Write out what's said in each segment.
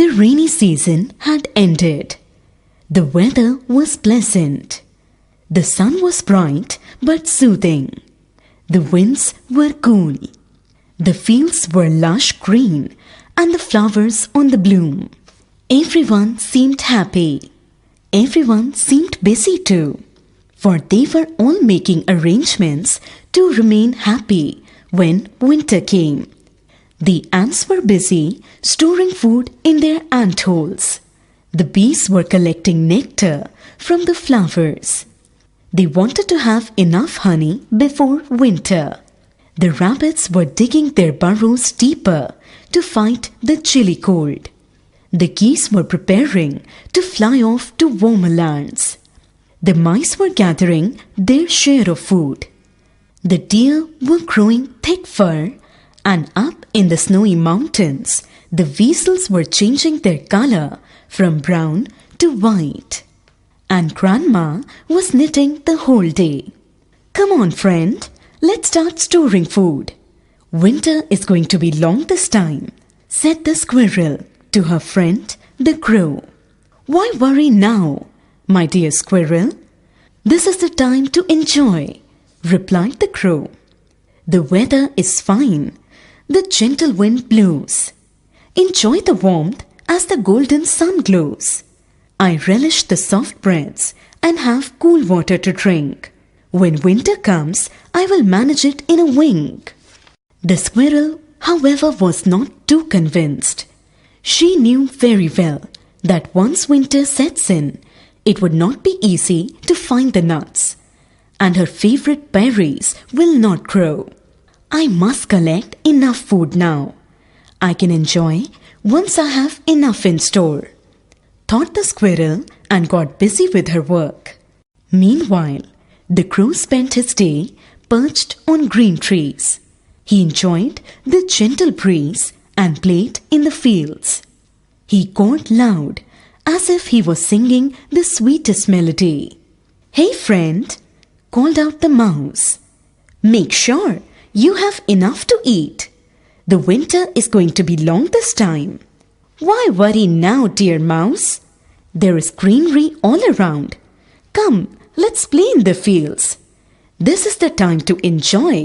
The rainy season had ended. The weather was pleasant. The sun was bright but soothing. The winds were cool. The fields were lush green and the flowers on the bloom. Everyone seemed happy. Everyone seemed busy too, for they were all making arrangements to remain happy when winter came. The ants were busy storing food in their ant holes. The bees were collecting nectar from the flowers. They wanted to have enough honey before winter. The rabbits were digging their burrows deeper to fight the chilly cold. The geese were preparing to fly off to warmer lands. The mice were gathering their share of food. The deer were growing thick fur, and up in the snowy mountains, the weasels were changing their color from brown to white. And Grandma was knitting the whole day. "Come on, friend, let's start storing food. Winter is going to be long this time," said the squirrel to her friend, the crow. "Why worry now, my dear squirrel? This is the time to enjoy," replied the crow. "The weather is fine. The gentle wind blows. Enjoy the warmth as the golden sun glows. I relish the soft breaths and have cool water to drink. When winter comes, I will manage it in a wink." The squirrel, however, was not too convinced. She knew very well that once winter sets in, it would not be easy to find the nuts, and her favorite berries will not grow. "I must collect enough food now. I can enjoy once I have enough in store," thought the squirrel, and got busy with her work. Meanwhile, the crow spent his day perched on green trees. He enjoyed the gentle breeze and played in the fields. He called loud, as if he was singing the sweetest melody. "Hey friend," called out the mouse, "make sure you have enough to eat. The winter is going to be long this time." "Why worry now, dear mouse? There is greenery all around. Come, let's play in the fields. This is the time to enjoy,"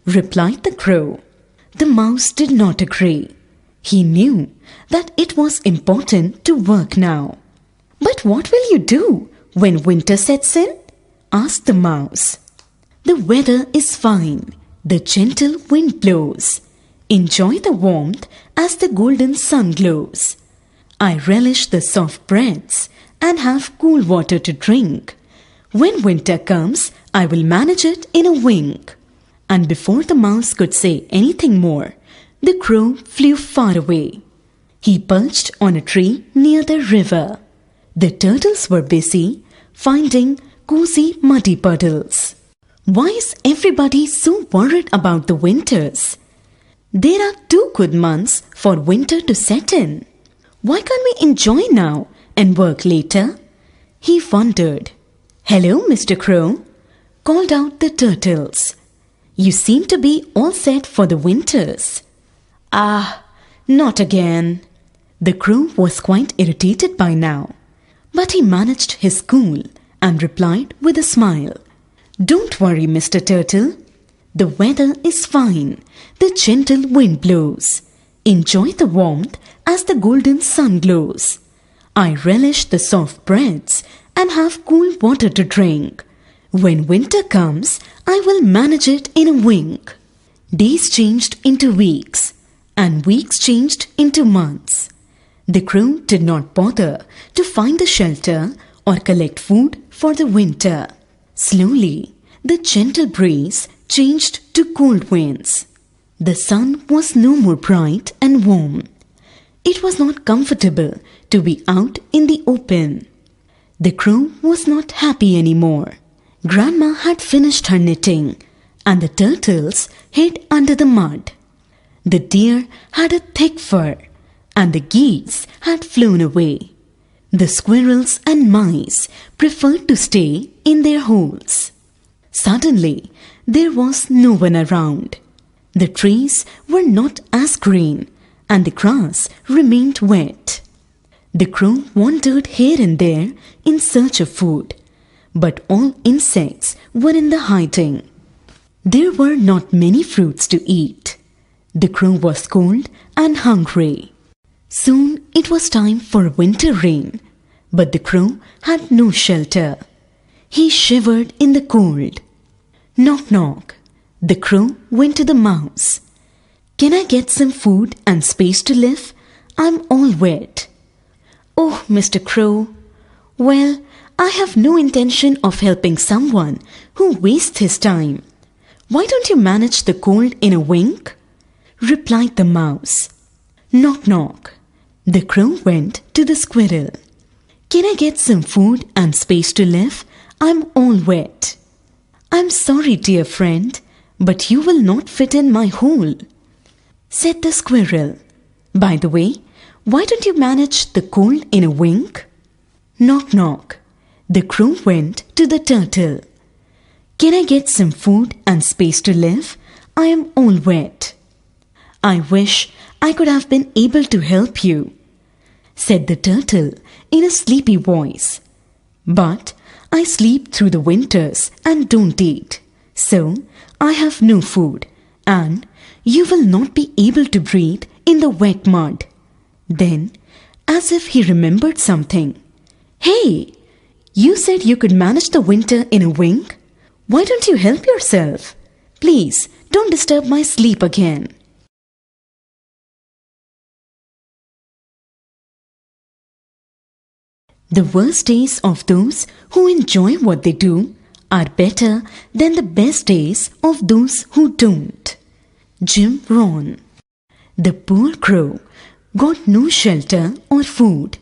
replied the crow. The mouse did not agree. He knew that it was important to work now. "But what will you do when winter sets in?" asked the mouse. "The weather is fine. The gentle wind blows. Enjoy the warmth as the golden sun glows. I relish the soft breaths and have cool water to drink. When winter comes, I will manage it in a wink." And before the mouse could say anything more, the crow flew far away. He perched on a tree near the river. The turtles were busy finding cozy muddy puddles. Why is everybody so worried about the winters? There are 2 good months for winter to set in. Why can't we enjoy now and work later? He wondered. "Hello, Mr. Crow," called out the turtles. "You seem to be all set for the winters." "Ah, not again." The crow was quite irritated by now, but he managed his cool and replied with a smile. "Don't worry, Mr. Turtle. The weather is fine. The gentle wind blows. Enjoy the warmth as the golden sun glows. I relish the soft breaths and have cool water to drink. When winter comes, I will manage it in a wink." Days changed into weeks, and weeks changed into months. The crow did not bother to find a shelter or collect food for the winter. Slowly, the gentle breeze changed to cold winds. The sun was no more bright and warm. It was not comfortable to be out in the open. The crow was not happy anymore. Grandma had finished her knitting, and the turtles hid under the mud. The deer had a thick fur, and the geese had flown away. The squirrels and mice preferred to stay in their holes. Suddenly, there was no one around. The trees were not as green, and the grass remained wet. The crow wandered here and there in search of food, but all insects were in the hiding. There were not many fruits to eat. The crow was cold and hungry. Soon it was time for winter rain, but the crow had no shelter. He shivered in the cold. Knock, knock. The crow went to the mouse. "Can I get some food and space to live? I'm all wet." "Oh, Mr. Crow, well, I have no intention of helping someone who wastes his time. Why don't you manage the cold in a wink?" replied the mouse. Knock, knock. The crow went to the squirrel. "Can I get some food and space to live? I'm all wet." "I'm sorry, dear friend, but you will not fit in my hole," said the squirrel. "By the way, why don't you manage the cold in a wink?" Knock, knock. The crow went to the turtle. "Can I get some food and space to live? I am all wet." "I wish I could have been able to help you," said the turtle in a sleepy voice. "But I sleep through the winters and don't eat, so I have no food, and you will not be able to breathe in the wet mud." Then, as if he remembered something, "Hey, you said you could manage the winter in a wink. Why don't you help yourself? Please don't disturb my sleep again." The worst days of those who enjoy what they do are better than the best days of those who don't. Jim Rohn. The poor crow got no shelter or food.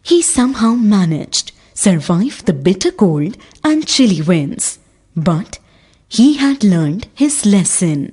He somehow managed survive the bitter cold and chilly winds, but he had learned his lesson.